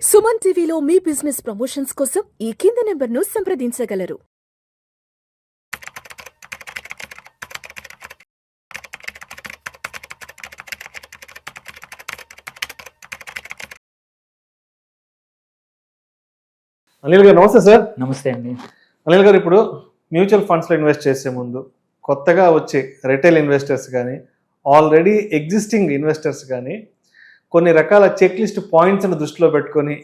సుమన్ టీవీలో మీ business promotions కోసం ఈ కింది నెంబర్ను సంప్రదించగలరు. అనిల్ గారు నమస్తే సార్. నమస్తే అండి. అనిల్ గారు, ఇప్పుడు మ్యూచువల్ ఫండ్స్లో ఇన్వెస్ట్ చేసే ముందు కొత్తగా వచ్చే రిటైల్ ఇన్వెస్టర్స్ కానీ ఆల్రెడీ ఎగ్జిస్టింగ్ ఇన్వెస్టర్స్ కానీ కొన్ని రకాల చెక్ లిస్ట్ పాయింట్స్ని దృష్టిలో పెట్టుకొని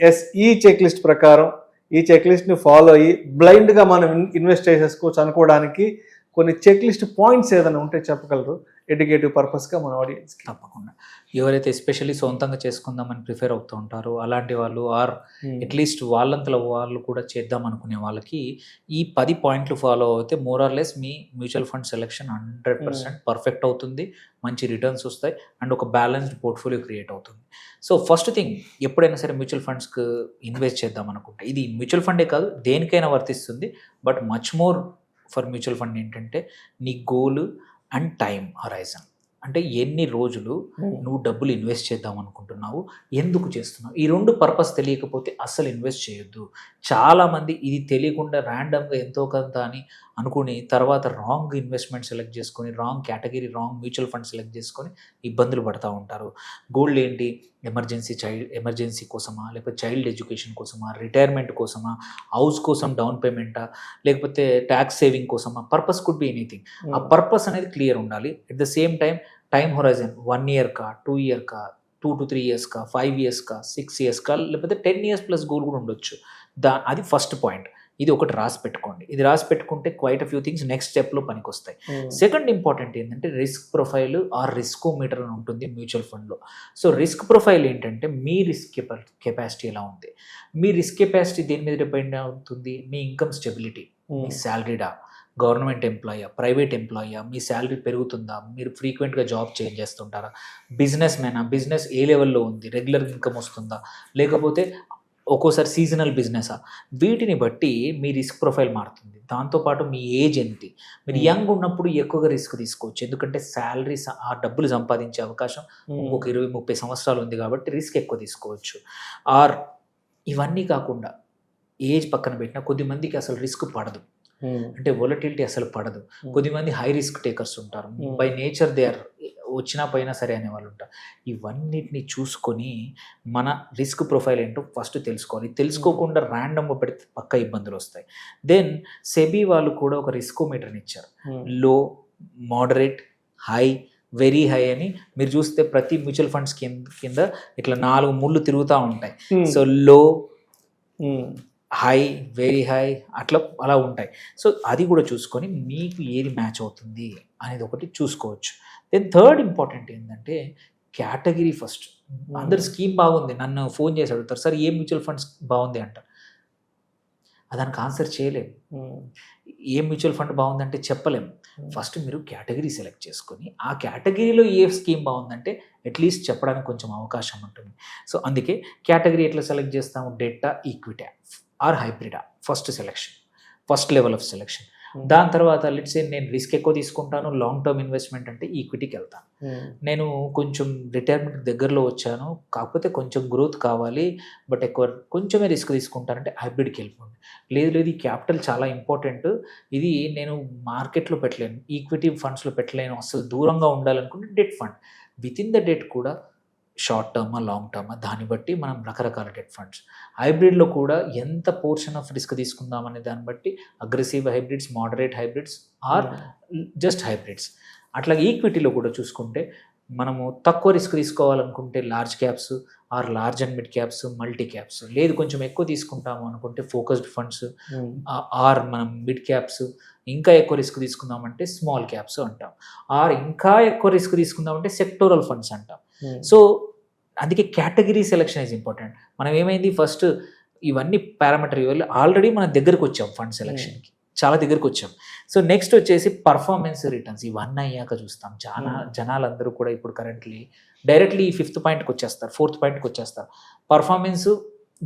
ఈ చెక్ లిస్ట్ ప్రకారం ఈ చెక్ లిస్ట్ని ఫాలో అయ్యి బ్లైండ్గా మనం ఇన్వెస్ట్ చేసేసుకోవచ్చు అనుకోవడానికి కొన్ని చెక్ లిస్ట్ పాయింట్స్ ఏదైనా ఉంటే చెప్పగలరు ఎడ్యుకేటివ్ పర్పస్గా మన ఆడియన్స్కి? తప్పకుండా. ఎవరైతే ఎస్పెషల్లీ సొంతంగా చేసుకుందామని ప్రిఫర్ అవుతూ ఉంటారో అలాంటి వాళ్ళు ఆర్ అట్లీస్ట్ వాళ్ళంతలో వాళ్ళు కూడా చేద్దాం అనుకునే వాళ్ళకి ఈ 10 పాయింట్లు ఫాలో అయితే more or less me mutual fund selection 100% perfect అవుతుంది, మంచి రిటర్న్స్ వస్తాయి అండ్ ఒక బ్యాలెన్స్డ్ పోర్ట్ఫోలియో క్రియేట్ అవుతుంది. సో ఫస్ట్ థింగ్, ఎప్పుడైనా సరే మ్యూచువల్ ఫండ్స్కి ఇన్వెస్ట్ చేద్దాం అనుకుంటే, ఇది మ్యూచువల్ ఫండే కాదు దేనికైనా వర్తిస్తుంది, but much more for mutual fund ఏంటంటే నీ గోల్ అండ్ టైం హరైజన్. అంటే ఎన్ని రోజులు నువ్వు డబ్బులు ఇన్వెస్ట్ చేద్దాం అనుకుంటున్నావు, ఎందుకు చేస్తున్నావు, ఈ రెండు పర్పస్ తెలియకపోతే అస్సలు ఇన్వెస్ట్ చేయొద్దు. చాలామంది ఇది తెలియకుండా ర్యాండమ్గా ఎంతో కొంత అని అనుకుని తర్వాత రాంగ్ ఇన్వెస్ట్మెంట్ సెలెక్ట్ చేసుకొని wrong category wrong mutual fund select చేసుకొని ఇబ్బందులు పడుతూ ఉంటారు. గోల్డ్ ఏంటి, ఎమర్జెన్సీ కోసమా, లేకపోతే చైల్డ్ ఎడ్యుకేషన్ కోసమా, రిటైర్మెంట్ కోసమా, హౌస్ కోసం డౌన్ పేమెంటా, లేకపోతే ట్యాక్స్ సేవింగ్ కోసమా, పర్పస్ కుడ్ బి ఎనీథింగ్. ఆ పర్పస్ అనేది క్లియర్ ఉండాలి. At the same time horizon 1 year కా, 2 year కా, 2 to 3 years కా, 5 years కా, 6 years కా, లేకపోతే 10 years ప్లస్ గోల్ కూడా ఉండొచ్చు. అది ఫస్ట్ పాయింట్. ఇది ఒకటి రాసి పెట్టుకోండి. ఇది రాసి పెట్టుకుంటే quite a few things next స్టెప్లో పనికి వస్తాయి. సెకండ్ ఇంపార్టెంట్ ఏంటంటే రిస్క్ ప్రొఫైల్ ఆర్ రిస్కోమీటర్ అని ఉంటుంది మ్యూచువల్ ఫండ్లో. సో రిస్క్ ప్రొఫైల్ ఏంటంటే మీ రిస్క్ కెపాసిటీ ఎలా ఉంది, మీ రిస్క్ కెపాసిటీ దేని మీద డిపెండ్ అవుతుంది, మీ ఇన్కమ్ స్టెబిలిటీ, మీ శాలరీడా, గవర్నమెంట్ ఎంప్లాయా, ప్రైవేట్ ఎంప్లాయా, మీ శాలరీ పెరుగుతుందా, మీరు ఫ్రీక్వెంట్గా జాబ్ చేంజ్ చేస్తుంటారా, బిజినెస్ మ్యానా, బిజినెస్ ఏ లెవెల్లో ఉంది, రెగ్యులర్ ఇన్కమ్ వస్తుందా, లేకపోతే ఒక్కోసారి సీజనల్ బిజినెసా, వీటిని బట్టి మీ రిస్క్ ప్రొఫైల్ మారుతుంది. దాంతోపాటు మీ ఏజ్ ఏంటి, మీరు యంగ్ ఉన్నప్పుడు ఎక్కువగా రిస్క్ తీసుకోవచ్చు, ఎందుకంటే శాలరీ ఆ డబ్బులు సంపాదించే అవకాశం ఒక 20-30 సంవత్సరాలు ఉంది కాబట్టి రిస్క్ ఎక్కువ తీసుకోవచ్చు. ఆర్ ఇవన్నీ కాకుండా ఏజ్ పక్కన పెట్టినా కొద్దిమందికి అసలు రిస్క్ పడదు, అంటే వొలటిలిటీ అసలు పడదు. కొద్దిమంది హై రిస్క్ టేకర్స్ ఉంటారు, బై నేచర్ దే ఆర్ వచ్చినా పోయినా సరే అనే వాళ్ళు ఉంటారు. ఇవన్నిటిని చూసుకొని మన రిస్క్ ప్రొఫైల్ ఏంటో ఫస్ట్ తెలుసుకోవాలి. తెలుసుకోకుండా ర్యాండమ్గా పెడితే పక్క ఇబ్బందులు వస్తాయి. దెన్ సెబీ వాళ్ళు కూడా ఒక రిస్కోమీటర్ని ఇచ్చారు, లో, మోడరేట్, హై, వెరీ హై అని. మీరు చూస్తే ప్రతి మ్యూచువల్ ఫండ్స్ కింద ఇట్లా 4 ముళ్ళు తిరుగుతూ ఉంటాయి. సో లో, హై, వెరీ హై, అలా ఉంటాయి. సో అది కూడా చూసుకొని మీకు ఏది మ్యాచ్ అవుతుంది అనేది ఒకటి చూసుకోవచ్చు. దెన్ థర్డ్ ఇంపార్టెంట్ ఏంటంటే కేటగిరీ ఫస్ట్. అందరు స్కీమ్ బాగుంది, నన్ను ఫోన్ చేసి అడుగుతారు, సార్ ఏ మ్యూచువల్ ఫండ్స్ బాగుంది అంటారు. దానికి ఆన్సర్ చేయలేము. ఏ మ్యూచువల్ ఫండ్ బాగుందంటే చెప్పలేము. ఫస్ట్ మీరు కేటగిరీ సెలెక్ట్ చేసుకొని ఆ కేటగిరీలో ఏ స్కీమ్ బాగుందంటే అట్లీస్ట్ చెప్పడానికి కొంచెం అవకాశం ఉంటుంది. సో అందుకే కేటగిరీ ఎట్లా సెలెక్ట్ చేస్తాము, డెట్టా, ఈక్విటీ ఆర్ హైబ్రిడా, ఫస్ట్ లెవెల్ ఆఫ్ సెలెక్షన్. దాని తర్వాత లెట్స్ సే నేను రిస్క్ ఎక్కువ తీసుకుంటాను, లాంగ్ టర్మ్ ఇన్వెస్ట్మెంట్ అంటే ఈక్విటీకి వెళ్తాను. నేను కొంచెం రిటైర్మెంట్ దగ్గరలో వచ్చాను, కాకపోతే కొంచెం గ్రోత్ కావాలి, బట్ కొంచెమే రిస్క్ తీసుకుంటానంటే హైబ్రిడ్కి వెళ్ళిపోండి. లేదు ఈ క్యాపిటల్ చాలా ఇంపార్టెంట్, ఇది నేను మార్కెట్లో పెట్టలేను, ఈక్విటీ ఫండ్స్లో పెట్టలేను, అసలు దూరంగా ఉండాలనుకుంటే debt fund. With in the debt కూడా షార్ట్ టర్మా, లాంగ్ టర్మా, దాన్ని బట్టి మనం రకరకాల డెట్ ఫండ్స్. హైబ్రిడ్లో కూడా ఎంత పోర్షన్ ఆఫ్ రిస్క్ తీసుకుందామనే దాన్ని బట్టి aggressive hybrids, moderate hybrids or just hybrids. అట్లాగే ఈక్విటీలో కూడా చూసుకుంటే మనము తక్కువ రిస్క్ తీసుకోవాలనుకుంటే large caps or large and mid caps, multi caps. లేదు కొంచెం ఎక్కువ తీసుకుంటాము అనుకుంటే ఫోకస్డ్ ఫండ్స్ ఆర్ మనం మిడ్ క్యాప్స్. ఇంకా ఎక్కువ రిస్క్ తీసుకుందామంటే స్మాల్ క్యాప్స్ అంటాం. ఆర్ ఇంకా ఎక్కువ రిస్క్ తీసుకుందామంటే సెక్టోరల్ ఫండ్స్ అంటాం. సో అందుకే కేటగిరీ సెలెక్షన్ ఈజ్ ఇంపార్టెంట్. మనం ఏమైంది, ఫస్ట్ ఇవన్నీ పారామీటర్ ఇవ్వాలి, ఆల్రెడీ మన దగ్గరకు వచ్చాం ఫండ్ సెలెక్షన్కి, చాలా దగ్గరకు వచ్చాం. సో నెక్స్ట్ వచ్చేసి పర్ఫార్మెన్స్ రిటర్న్స్. ఇవన్నీ అయ్యాక చూస్తాం. జనాలందరూ కూడా ఇప్పుడు కరెంట్లీ డైరెక్ట్లీ ఈ 5th పాయింట్కి వచ్చేస్తారు, 4th పాయింట్కి వచ్చేస్తారు. పర్ఫార్మెన్స్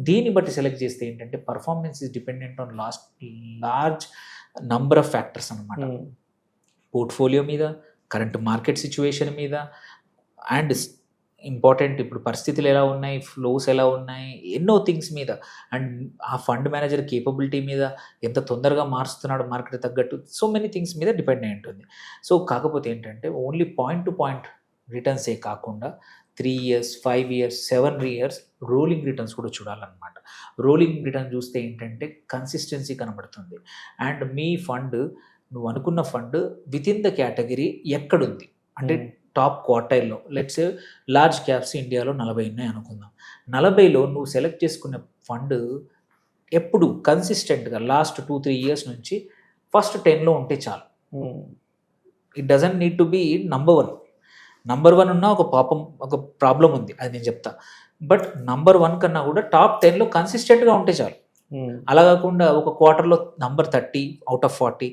దీన్ని బట్టి సెలెక్ట్ చేస్తే ఏంటంటే performance is dependent on large number of factors అనమాట. పోర్ట్ఫోలియో మీద, కరెంట్ మార్కెట్ సిచ్యువేషన్ మీద, అండ్ ఇంపార్టెంట్ ఇప్పుడు పరిస్థితులు ఎలా ఉన్నాయి, ఫ్లోస్ ఎలా ఉన్నాయి, ఎన్నో థింగ్స్ మీద, అండ్ ఆ ఫండ్ మేనేజర్ కేపబిలిటీ మీద, ఎంత తొందరగా మారుస్తున్నాడు మార్కెట్ తగ్గట్టు, సో మెనీ థింగ్స్ మీద డిపెండ్ అయి ఉంటుంది. సో కాకపోతే ఏంటంటే ఓన్లీ పాయింట్ టు పాయింట్ రిటర్న్సే కాకుండా 3 years, 5 years, 7 years rolling returns కూడా చూడాలన్నమాట. రోలింగ్ రిటర్న్ చూస్తే ఏంటంటే కన్సిస్టెన్సీ కనబడుతుంది. అండ్ మీ ఫండ్, నువ్వు అనుకున్న fund with in the category ఎక్కడుంది అంటే టాప్ క్వార్టైల్లో, లెట్స్ లార్జ్ క్యాప్స్ ఇండియాలో 40 ఉన్నాయి అనుకుందాం. 40లో నువ్వు సెలెక్ట్ చేసుకునే ఫండ్ ఎప్పుడు కన్సిస్టెంట్గా లాస్ట్ 2-3 years నుంచి ఫస్ట్ 10లో ఉంటే చాలు. It doesn't need to be number 1. Number 1 ఉన్న ఒక ప్రాబ్లం ఉంది, అది నేను చెప్తా. బట్ నంబర్ 1 కన్నా కూడా టాప్ 10లో కన్సిస్టెంట్గా ఉంటే చాలు. అలా కాకుండా ఒక క్వార్టర్లో నంబర్ 30 out of 40,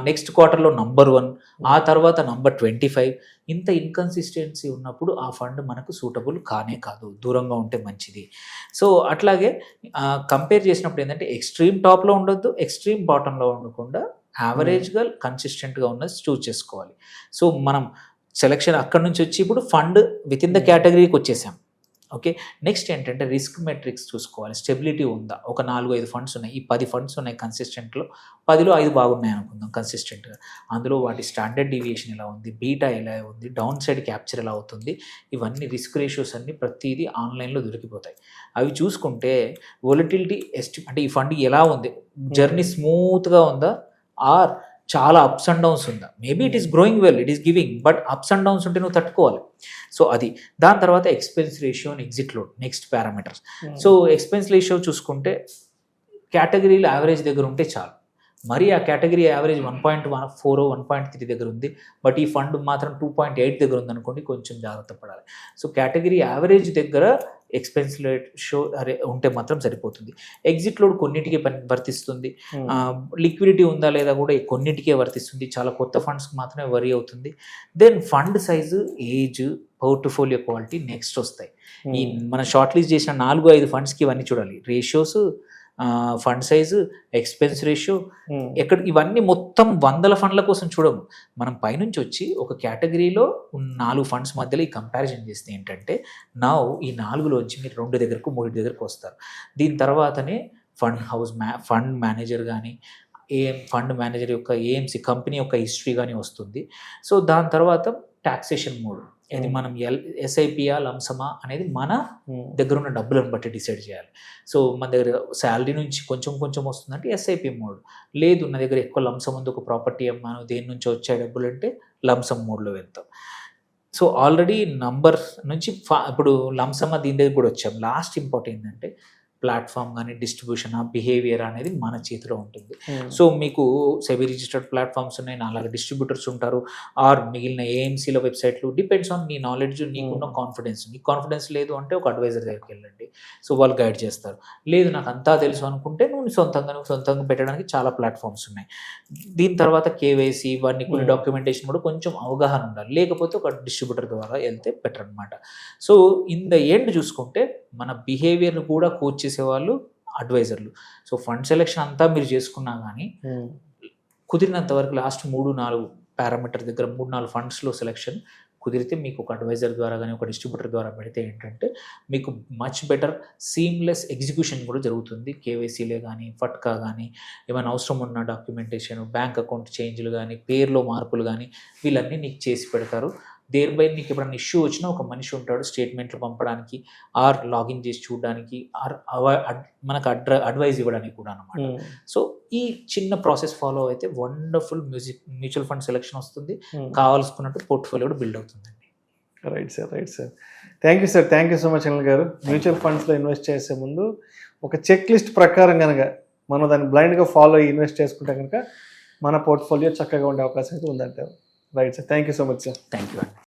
నెక్స్ట్ క్వార్టర్లో నంబర్ 1, ఆ తర్వాత నంబర్ 25, ఇంత ఇన్కన్సిస్టెన్సీ ఉన్నప్పుడు ఆ ఫండ్ మనకు సూటబుల్ కానే కాదు, దూరంగా ఉంటే మంచిది. సో అట్లాగే కంపేర్ చేసినప్పుడు ఏంటంటే ఎక్స్ట్రీమ్ టాప్లో ఉండొద్దు, ఎక్స్ట్రీమ్ బాటంలో ఉండకుండా యావరేజ్గా కన్సిస్టెంట్గా ఉన్నది చూస్ చేసుకోవాలి. సో మనం సెలెక్షన్ అక్కడ నుంచి వచ్చి ఇప్పుడు ఫండ్ విత్ ఇన్ ద కేటగిరీకి వచ్చేసాం. ఓకే, నెక్స్ట్ ఏంటంటే రిస్క్ మెట్రిక్స్ చూసుకోవాలి. స్టెబిలిటీ ఉందా? ఒక 4-5 ఫండ్స్ ఉన్నాయి, ఈ 10 ఫండ్స్ ఉన్నాయి కన్సిస్టెంట్లో, 10లో 5 బాగున్నాయి అనుకుందాం కన్సిస్టెంట్గా. అందులో వాటి స్టాండర్డ్ డీవియేషన్ ఎలా ఉంది, బీటా ఎలా ఉంది, డౌన్ సైడ్ క్యాప్చర్ ఎలా అవుతుంది, ఇవన్నీ రిస్క్ రేషియోస్ అన్నీ ప్రతిదీ ఆన్లైన్లో దొరికిపోతాయి. అవి చూసుకుంటే వొలటిలిటీ అంటే ఈ ఫండ్ ఎలా ఉంది, జర్నీ స్మూత్గా ఉందా, ఆర్ చాలా అప్స్ అండ్ డౌన్స్ ఉందా. Maybe it is growing well, it is giving, but ups and downs ఉంటే నువ్వు తట్టుకోవాలి. సో అది. దాని తర్వాత expense ratio and exit load, next parameters. So expense ratio చూసుకుంటే కేటగిరీలో యావరేజ్ దగ్గర ఉంటే చాలు. మరి ఆ కేటగిరీ యావరేజ్ 1.14, 1.3 దగ్గర ఉంది, బట్ ఈ ఫండ్ మాత్రం 2.8 దగ్గర ఉందనుకోండి, కొంచెం జాగ్రత్త పడాలి. సో కేటగిరీ యావరేజ్ దగ్గర ఎక్స్పెన్స్ రేషియో ఉంటే మాత్రం సరిపోతుంది. ఎగ్జిట్ లోడ్ కొన్నిటికి వర్తిస్తుంది, లిక్విడిటీ ఉందా లేదా కూడా కొన్నిటికే వర్తిస్తుంది, చాలా కొత్త ఫండ్స్కి మాత్రమే వరీ అవుతుంది. Then fund size, age, portfolio quality next వస్తాయి. ఈ మనం షార్ట్ లిస్ట్ చేసిన 4-5 ఫండ్స్కి ఇవన్నీ చూడాలి. Ratios, fund size, expense ratio, ఇవన్నీ మొత్తం 100 ఫండ్ల కోసం చూడము. మనం పైనుంచి వచ్చి ఒక కేటగిరీలో 4 ఫండ్స్ మధ్యలో ఈ కంపారిజన్ చేస్తే ఏంటంటే నా ఈ 4లోంచి మీరు 2 దగ్గరకు 3 దగ్గరకు వస్తారు. దీని తర్వాతనే ఫండ్ మేనేజర్ కానీ ఫండ్ మేనేజర్ యొక్క ఏఎంసీ కంపెనీ యొక్క హిస్టరీ కానీ వస్తుంది. సో దాని తర్వాత టాక్సేషన్ మోడ్, ఇది మనం ఎస్ఐపియా లంసమా అనేది మన దగ్గర ఉన్న డబ్బులను బట్టి డిసైడ్ చేయాలి. సో మన దగ్గర శాలరీ నుంచి కొంచెం కొంచెం వస్తుందంటే ఎస్ఐపి మోడ్, లేదు నా దగ్గర ఎక్కువ లంసం ఉంది, ఒక ప్రాపర్టీ అమ్మాను, దేని నుంచి వచ్చే డబ్బులు అంటే లంసం మోడ్లో వెళ్తాం. సో ఆల్రెడీ నంబర్ నుంచి ఇప్పుడు లంసమా దీని దగ్గర కూడా వచ్చాం. లాస్ట్ ఇంపార్టెంట్ ఏంటంటే ప్లాట్ఫామ్ కానీ డిస్ట్రిబ్యూషన్, ఆ బిహేవియర్ అనేది మన చేతిలో ఉంటుంది. సో మీకు సెబీ రిజిస్టర్డ్ ప్లాట్ఫామ్స్ ఉన్నాయి, నాలుగు డిస్ట్రిబ్యూటర్స్ ఉంటారు, ఆర్ మిగిలిన ఏఎంసీల వెబ్సైట్లు, డిపెండ్స్ ఆన్ నీ నాలెడ్జ్, నీకున్న కాన్ఫిడెన్స్. నీకు కాన్ఫిడెన్స్ లేదు అంటే ఒక అడ్వైజర్ దగ్గరికి వెళ్ళండి, సో వాళ్ళు గైడ్ చేస్తారు. లేదు నాకు అంతా తెలుసు అనుకుంటే నువ్వు సొంతంగా పెట్టడానికి చాలా ప్లాట్ఫామ్స్ ఉన్నాయి. దీని తర్వాత కేవైసీ, ఇవన్నీ కొన్ని డాక్యుమెంటేషన్ కూడా కొంచెం అవగాహన ఉండాలి, లేకపోతే ఒక డిస్ట్రిబ్యూటర్ ద్వారా వెళ్తే బెటర్ అనమాట. సో ఇన్ ద ఎండ్ చూసుకుంటే మన బిహేవియర్ను కూడా కోచ్ చేసేవాళ్ళు అడ్వైజర్లు. సో ఫండ్ సెలెక్షన్ అంతా మీరు చేసుకున్నా కానీ కుదిరినంత వరకు లాస్ట్ 3-4 పారామీటర్ దగ్గర 3-4 ఫండ్స్లో సెలెక్షన్ కుదిరితే మీకు ఒక అడ్వైజర్ ద్వారా కానీ ఒక డిస్ట్రిబ్యూటర్ ద్వారా పెడితే ఏంటంటే మీకు మచ్ బెటర్ సీమ్లెస్ ఎగ్జిక్యూషన్ కూడా జరుగుతుంది. కేవైసీలే కానీ, ఫట్కా కానీ, ఏమైనా అవసరం ఉన్న డాక్యుమెంటేషన్, బ్యాంక్ అకౌంట్ చేంజ్లు కానీ, పేర్లో మార్పులు కానీ, వీళ్ళన్నీ నీకు చేసి పెడతారు. దేర్ బై నీకు ఎప్పుడైనా ఇష్యూ వచ్చినా ఒక మనిషి ఉంటాడు స్టేట్మెంట్లు పంపడానికి, ఆర్ లాగిన్ చేసి చూడడానికి, ఆర్ మనకు అడ్వైజ్ ఇవ్వడానికి కూడా అనమాట. సో ఈ చిన్న ప్రాసెస్ ఫాలో అయితే వండర్ఫుల్ మ్యూచువల్ ఫండ్ సెలెక్షన్ వస్తుంది, కావాల్సుకున్నట్టు పోర్ట్ఫోలియో కూడా బిల్డ్ అవుతుందండి. Right sir. Thank you so much Anil గారు. మ్యూచువల్ ఫండ్స్లో ఇన్వెస్ట్ చేసే ముందు ఒక చెక్ లిస్ట్ ప్రకారం కనుక మనం దాన్ని బ్లైండ్గా ఫాలో అయ్యి ఇన్వెస్ట్ చేసుకుంటే కనుక మన పోర్ట్ఫోలియో చక్కగా ఉండే అవకాశం అయితే ఉందంటారు. Right sir, thank you so much sir. Thank you అండి.